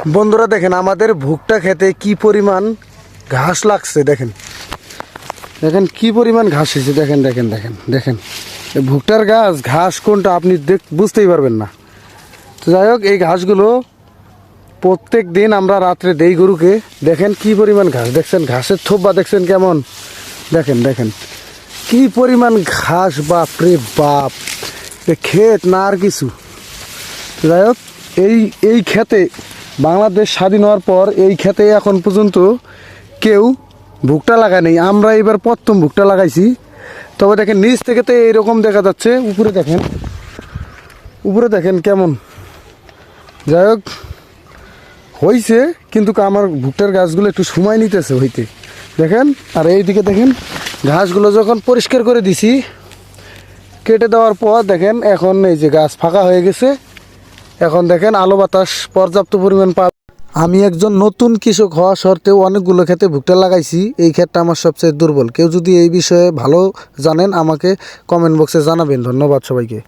বন্ধুরা দেখেন আমাদের ভুট্টা খেতে কি পরিমাণ ঘাস লাগছে। দেখেন দেখেন কি পরিমাণ ঘাস হয়েছে। দেখেন দেখেন দেখেন দেখেন ভুট্টার ঘাস কোনটা আপনি বুঝতেই পারবেন না। তো যাই হোক, এই ঘাসগুলো প্রত্যেক দিন আমরা রাত্রে দেই গরুকে। দেখেন কি পরিমাণ ঘাস, দেখছেন ঘাসের থোপা দেখছেন কেমন। দেখেন দেখেন কি পরিমাণ ঘাস, বাপরে বাপ, ক্ষেত না আর কিছু। যাই হোক, এই ক্ষেতে বাংলাদেশ স্বাধীন হওয়ার পর এই ক্ষেতে এখন পর্যন্ত কেউ ভুট্টা লাগায়নি। আমরা এবার প্রথম ভুট্টা লাগাইছি। তবে দেখেন নিচ থেকে তো এইরকম দেখা যাচ্ছে, উপরে দেখেন কেমন। যাই হোক হয়েছে, কিন্তু আমার ভুট্টার গাছগুলো একটু সময় নিতেছে হইতে। দেখেন আর এইদিকে দেখেন ঘাসগুলো যখন পরিষ্কার করে দিছি কেটে দেওয়ার পর, দেখেন এখন এই যে গাছ ফাঁকা হয়ে গেছে। এখন দেখেন আলো বাতাস পর্যাপ্ত পরিমাণ পাবে। আমি একজন নতুন কৃষক হওয়া সত্ত্বেও অনেকগুলো ক্ষেতে ভুট্টা লাগাইছি। এই ক্ষেতটা আমার সবচেয়ে দুর্বল। কেউ যদি এই বিষয়ে ভালো জানেন আমাকে কমেন্ট বক্সে জানাবেন। ধন্যবাদ সবাইকে।